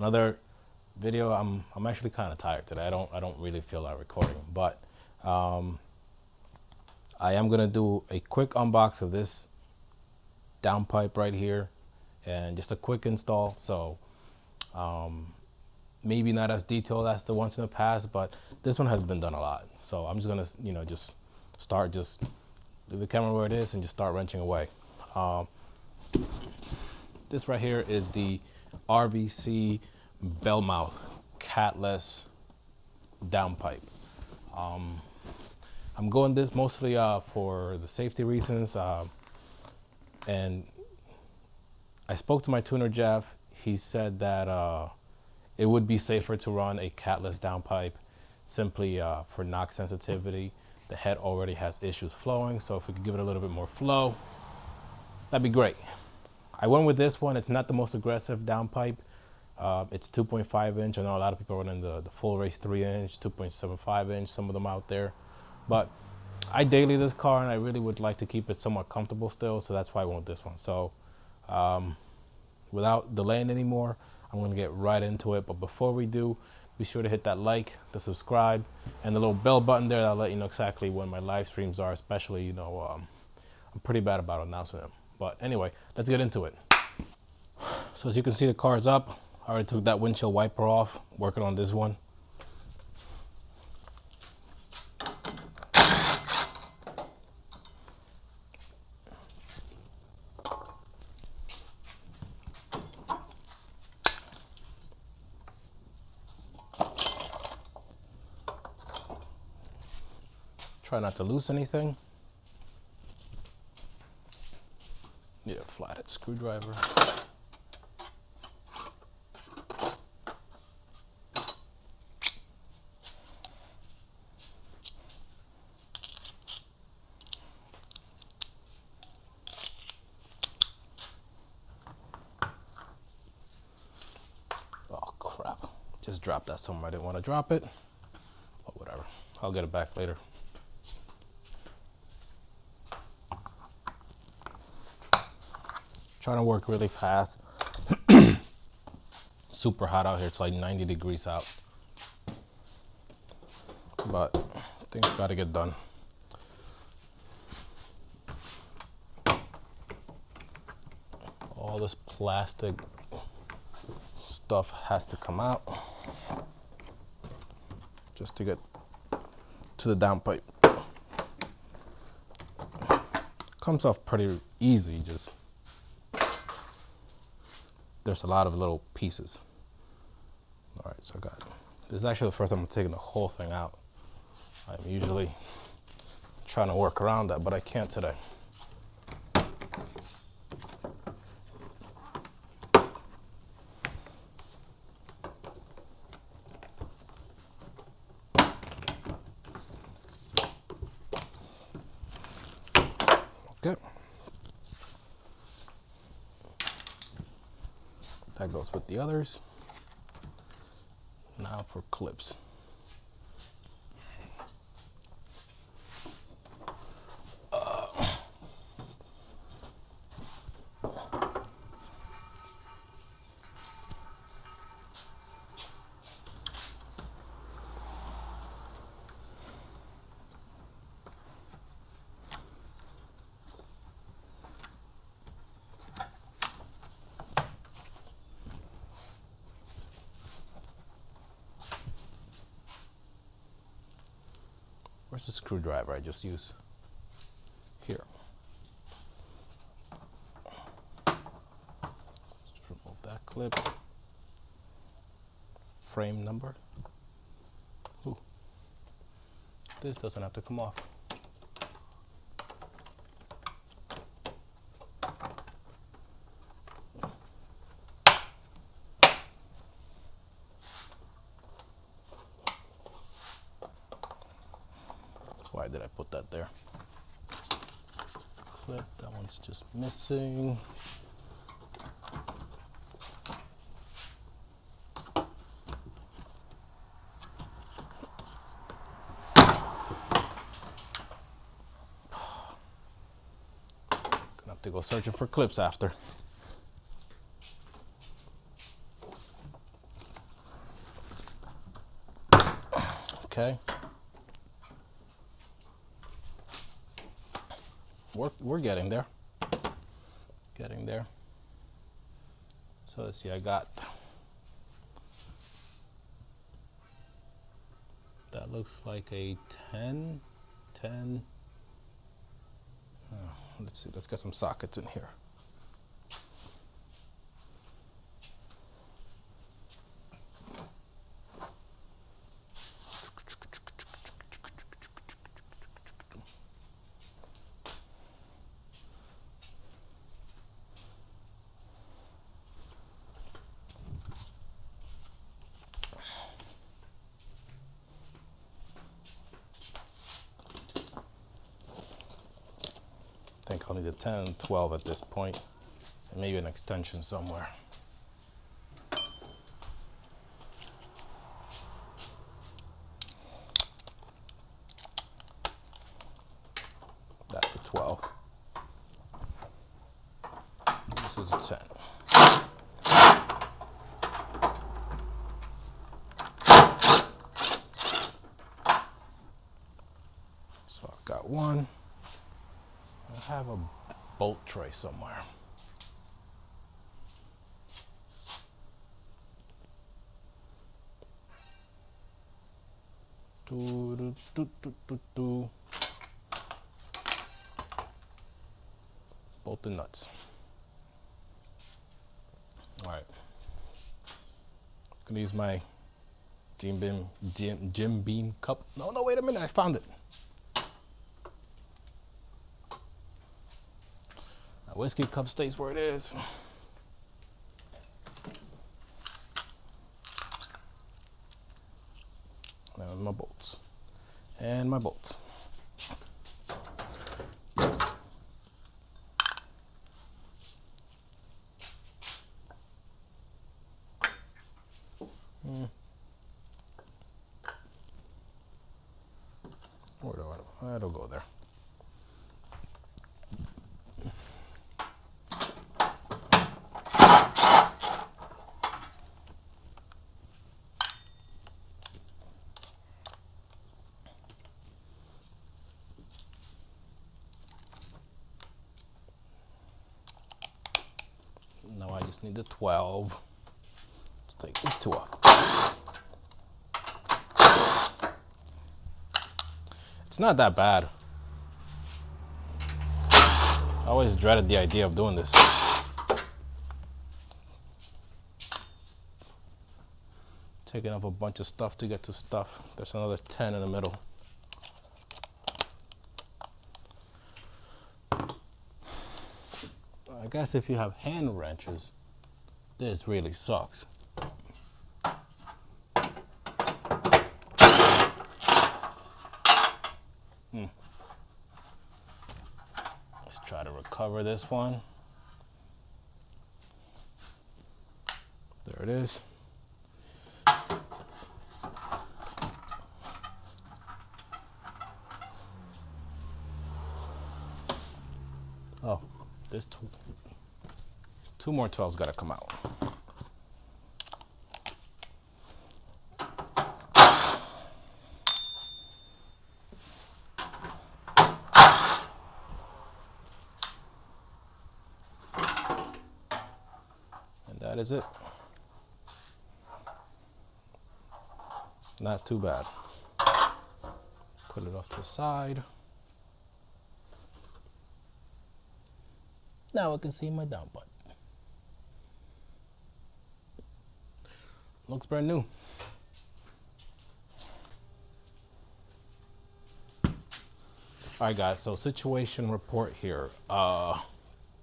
another video. I'm actually kind of tired today. I don't really feel like recording, but I am gonna do a quick unbox of this downpipe right here, and just a quick install. So maybe not as detailed as the ones in the past, but this one has been done a lot. So I'm just gonna, just leave the camera where it is and just start wrenching away. This right here is the RV6 Bellmouth Catless Downpipe. I'm going this mostly for the safety reasons, and I spoke to my tuner Jeff. He said that it would be safer to run a catless downpipe simply for knock sensitivity. The head already has issues flowing, so if we could give it a little bit more flow, that'd be great. I went with this one. It's not the most aggressive downpipe. It's 2.5 inch. I know a lot of people are running the full race 3 inch, 2.75 inch, some of them out there. But I daily this car, and I really would like to keep it somewhat comfortable still, so that's why I went with this one. So without delaying anymore, I'm going to get right into it. But before we do, be sure to hit that like, the subscribe, and the little bell button there. That'll let you know exactly when my live streams are, especially, I'm pretty bad about announcing them. But anyway, let's get into it. So as you can see, the car's up. I already took that windshield wiper off, working on this one. Try not to lose anything. Need a flathead screwdriver. Oh crap, just dropped that somewhere. I didn't want to drop it, but whatever, I'll get it back later. Trying to work really fast. Super hot out here. It's like 90 degrees out, but things got to get done. All this plastic stuff has to come out just to get to the downpipe. Comes off pretty easy, just there's a lot of little pieces. All right, so I got, this is actually the first time I'm taking the whole thing out. I'm usually trying to work around that, but I can't today. Okay. That goes with the others. Now for clips. Where's the screwdriver I just used? Here. Just remove that clip. Frame number. Ooh. This doesn't have to come off. Why did I put that there? Clip, that one's just missing. Gonna have to go searching for clips after. Okay. We're getting there. Getting there. So let's see, I got, that looks like a 10. Let's see, let's get some sockets in here. I think I'll need a 10, 12 at this point, and maybe an extension somewhere. That's a 12. This is a 10. So I've got one. I have a bolt tray somewhere. Bolt and nuts. All right. Gonna use my Jim Beam cup. No, wait a minute, I found it. My whiskey cup stays where it is. And my bolts. And my bolts. Where do I don't go there. Now I just need the 12. Let's take these two off. It's not that bad. I always dreaded the idea of doing this. Taking off a bunch of stuff to get to stuff. There's another 10 in the middle. I guess if you have hand wrenches, this really sucks. Let's try to recover this one. There it is. Oh, this two more 12s gotta come out. And that is it. Not too bad. Put it off to the side. Now I can see my downpipe. Looks brand new. Alright guys, so situation report here.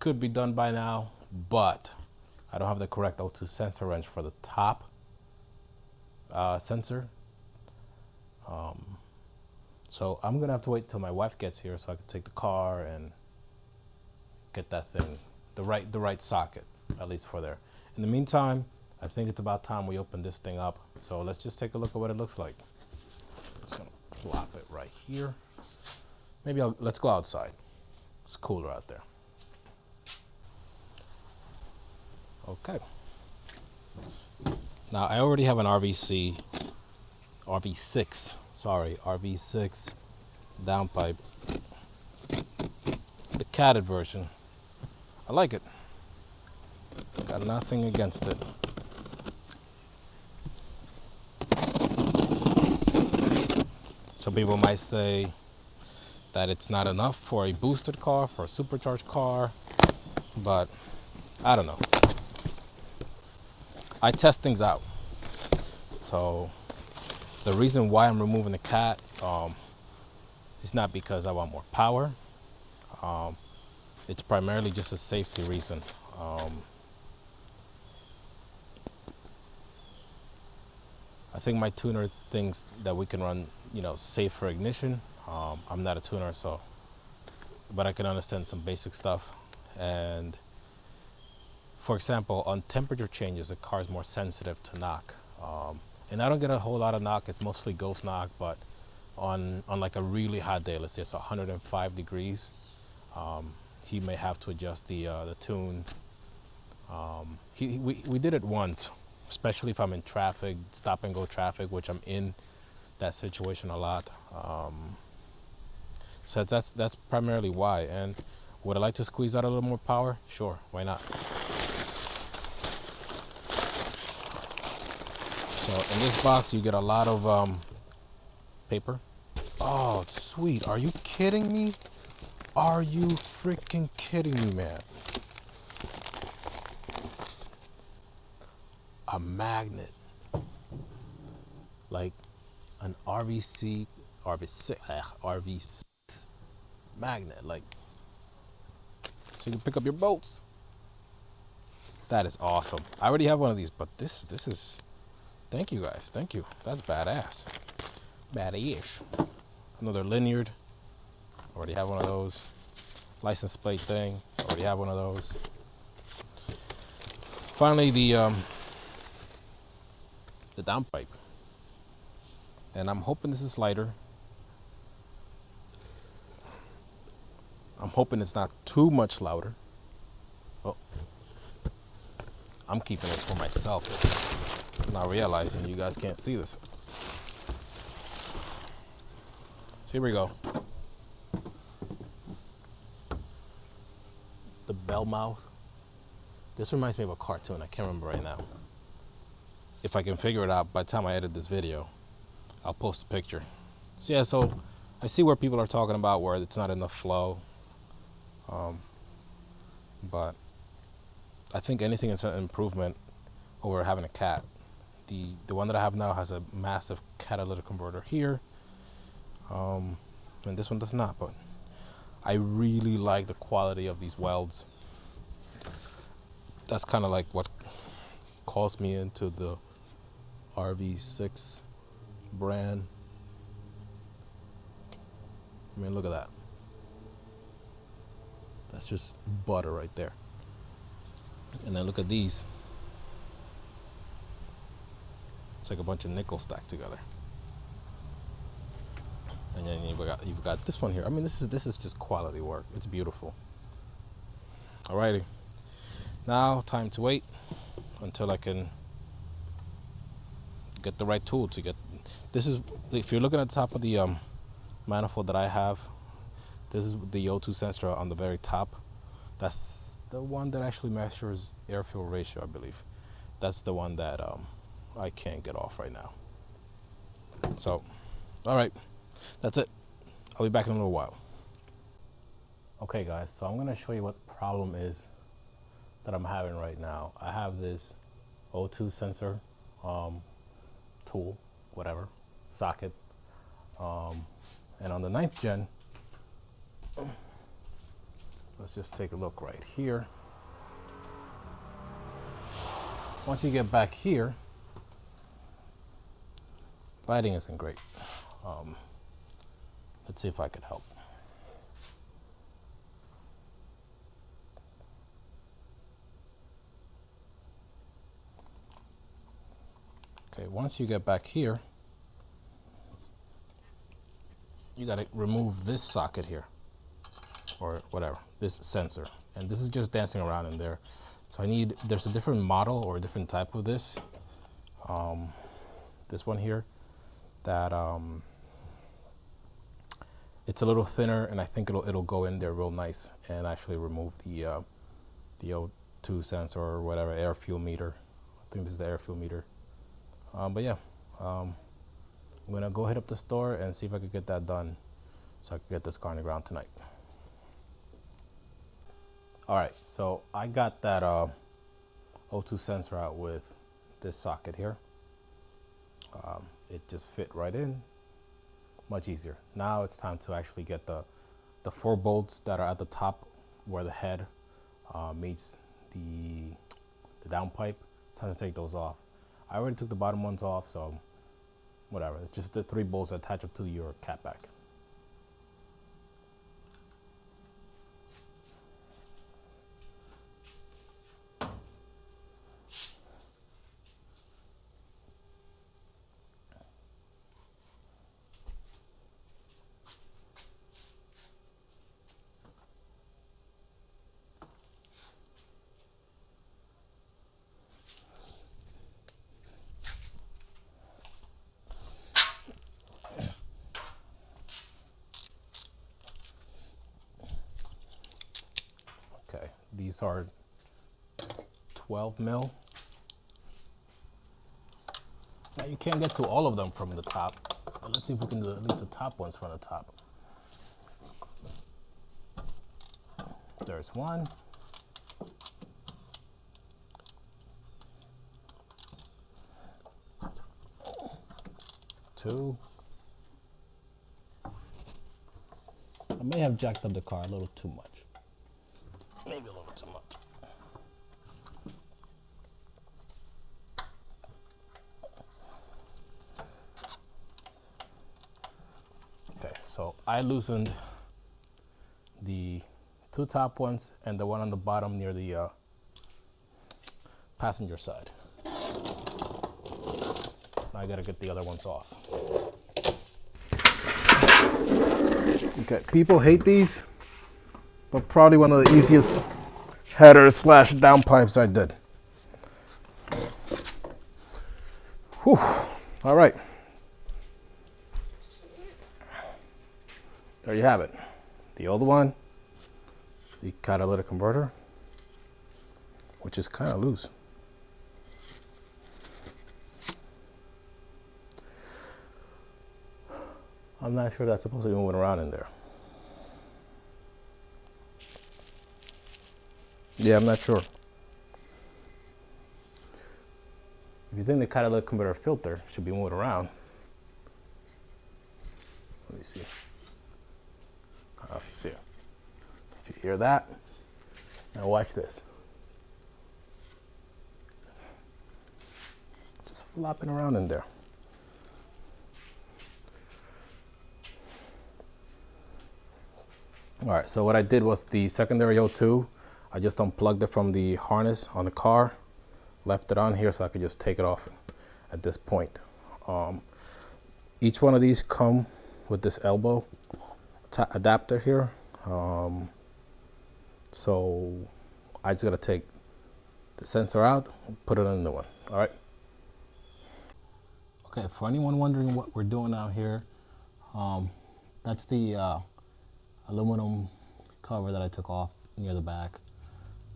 Could be done by now, but I don't have the correct O2 sensor wrench for the top sensor. So I'm gonna have to wait till my wife gets here so I can take the car and get that thing, the right socket, at least for there. In the meantime, I think it's about time we open this thing up. So let's just take a look at what it looks like. Just gonna plop it right here. Maybe let's go outside. It's cooler out there. Okay. Now I already have an RV6 sorry, RV6 Downpipe, the catted version. I like it. Got nothing against it. Some people might say that it's not enough for a boosted car, for a supercharged car, but I don't know. I test things out. So the reason why I'm removing the cat is not because I want more power. It's primarily just a safety reason. I think my tuner thinks that we can run, safer ignition. I'm not a tuner, but I can understand some basic stuff. And for example, on temperature changes, the car is more sensitive to knock. And I don't get a whole lot of knock. It's mostly ghost knock, but on like a really hot day, let's say it's 105 degrees, he may have to adjust the tune. We did it once, especially if I'm in traffic, stop and go traffic, which I'm in that situation a lot. So that's primarily why. And would I like to squeeze out a little more power? Sure, why not? So in this box you get a lot of paper. Oh, sweet. Are you kidding me? Are you freaking kidding me, man? A magnet. Like an RV6 magnet, like, so you can pick up your boats. That is awesome. I already have one of these, but this is, thank you guys, thank you. That's badass. Bad-ish. Another lanyard. Already have one of those. License plate thing. Already have one of those. Finally, the downpipe. And I'm hoping this is lighter. I'm hoping it's not too much louder. Oh, I'm keeping this for myself. Not realizing you guys can't see this. So here we go. The Bellmouth. This reminds me of a cartoon. I can't remember right now. If I can figure it out by the time I edit this video, I'll post a picture. So yeah, so I see where people are talking about where it's not enough flow. But I think anything is an improvement over having a cat. The one that I have now has a massive catalytic converter here. And this one does not, but I really like the quality of these welds. That's kind of like what calls me into the RV6 brand. I mean, look at that. That's just butter right there. And then look at these. It's like a bunch of nickel stacked together. And then you've got this one here. I mean, this is just quality work. It's beautiful. Alrighty. Now time to wait until I can get the right tool to get. This is, if you're looking at the top of the manifold that I have, this is the O2 sensor on the very top. That's the one that actually measures air-fuel ratio, I believe. That's the one that I can't get off right now. So, all right, that's it. I'll be back in a little while. Okay, guys, so I'm gonna show you what the problem is that I'm having right now. I have this O2 sensor tool, whatever, socket, and on the 9thGen, let's just take a look right here. Once you get back here, lighting isn't great. Let's see if I could help. Okay, once you get back here, you gotta remove this socket here, or whatever, this sensor. And this is just dancing around in there. So there's a different model or a different type of this. This one here, that it's a little thinner, and I think it'll go in there real nice and actually remove the O2 sensor or whatever, air fuel meter. I think this is the air fuel meter. But yeah, I'm gonna go hit up the store and see if I could get that done so I can get this car on the ground tonight. All right, so I got that O2 sensor out with this socket here. It just fit right in, much easier. Now it's time to actually get the 4 bolts that are at the top where the head meets the downpipe. It's time to take those off. I already took the bottom ones off, so whatever. It's just the 3 bolts that attach up to your catback. Okay, these are 12 mil. Now you can't get to all of them from the top, but let's see if we can do at least the top ones from the top. There's 1. 2. I may have jacked up the car a little too much. Maybe a little too much. Okay, so I loosened the 2 top ones and the one on the bottom near the passenger side. Now I gotta get the other ones off. Okay, people hate these, but probably one of the easiest headers / downpipes I did. Whew. All right. There you have it. The old one, the catalytic converter, which is kind of loose. I'm not sure that's supposed to be moving around in there. Yeah, I'm not sure. If you think the catalytic converter filter should be moving around, let me see. See. If you hear that, now watch this. Just flopping around in there. All right, so what I did was the secondary O2, I just unplugged it from the harness on the car, left it on here so I could just take it off at this point. Each one of these come with this elbow adapter here. So I just gotta take the sensor out and put it in the new one. All right. Okay, for anyone wondering what we're doing out here, that's the aluminum cover that I took off near the back.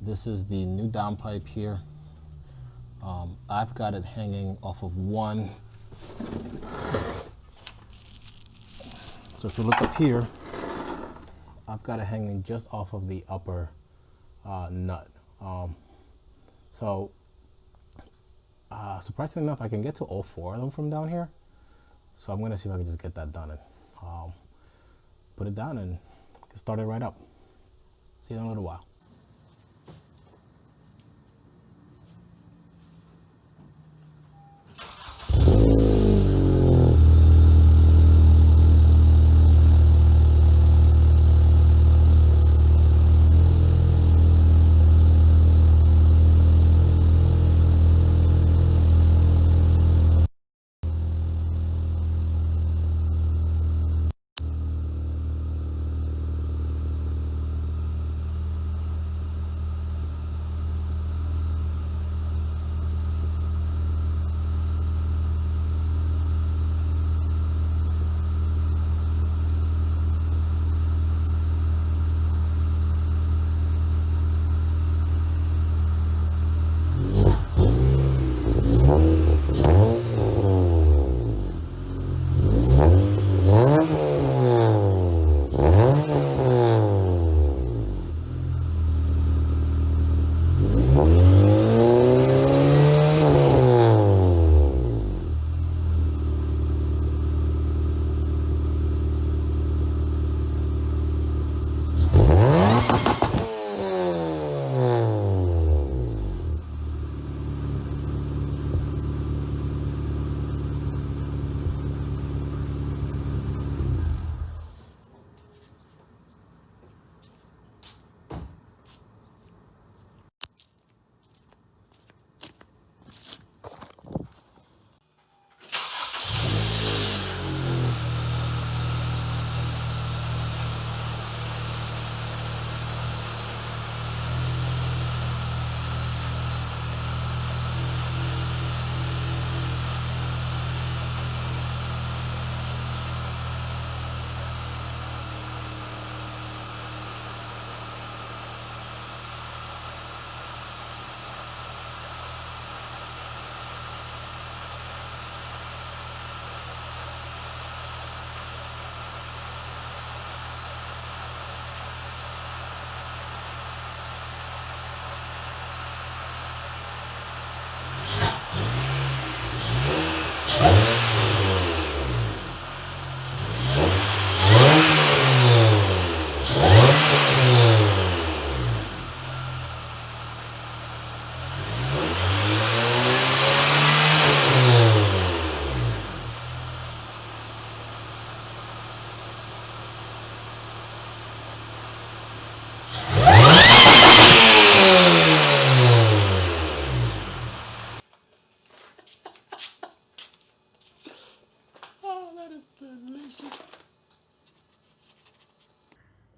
This is the new downpipe here. I've got it hanging off of one. So if you look up here, I've got it hanging just off of the upper nut. Surprisingly enough, I can get to all 4 of them from down here. So I'm gonna see if I can just get that done and put it down and get started right up. See you in a little while.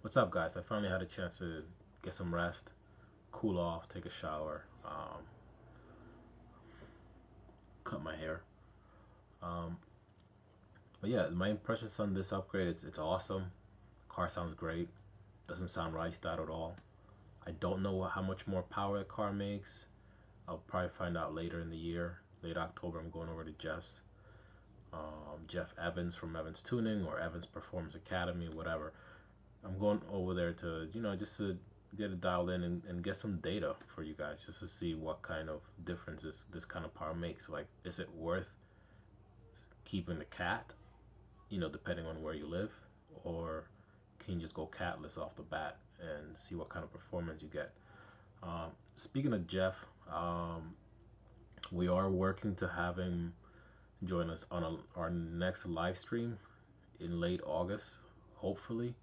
What's up, guys? I finally had a chance to get some rest, cool off, take a shower, cut my hair. But yeah, my impressions on this upgrade, it's awesome. Car sounds great. Doesn't sound riced out at all. I don't know how much more power the car makes. I'll probably find out later in the year. Late October, I'm going over to Jeff's. Jeff Evans from Evans Tuning or Evans Performance Academy, whatever. I'm going over there to, just to get it dialed in and get some data for you guys, just to see what kind of differences this kind of power makes. Like, is it worth keeping the cat, depending on where you live, or can you just go catless off the bat and see what kind of performance you get? Speaking of Jeff, we are working to have him join us on our next live stream in late August, hopefully.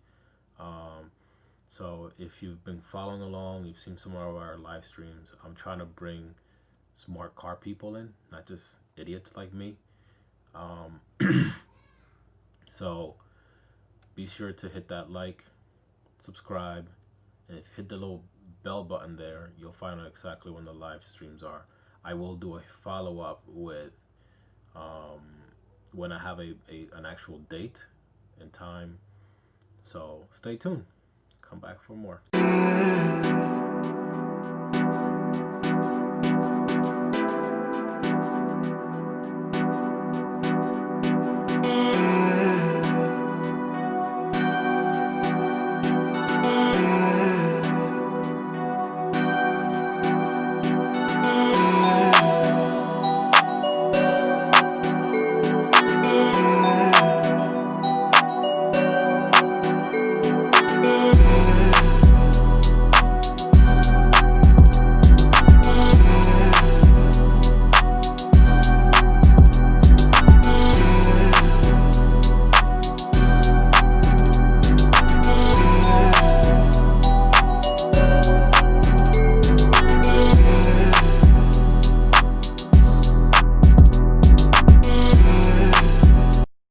So if you've been following along, you've seen some of our live streams. I'm trying to bring smart car people in, not just idiots like me. So be sure to hit that like, subscribe, and if you hit the little bell button there, you'll find out exactly when the live streams are. I will do a follow-up with when I have an actual date and time. So stay tuned. Come back for more.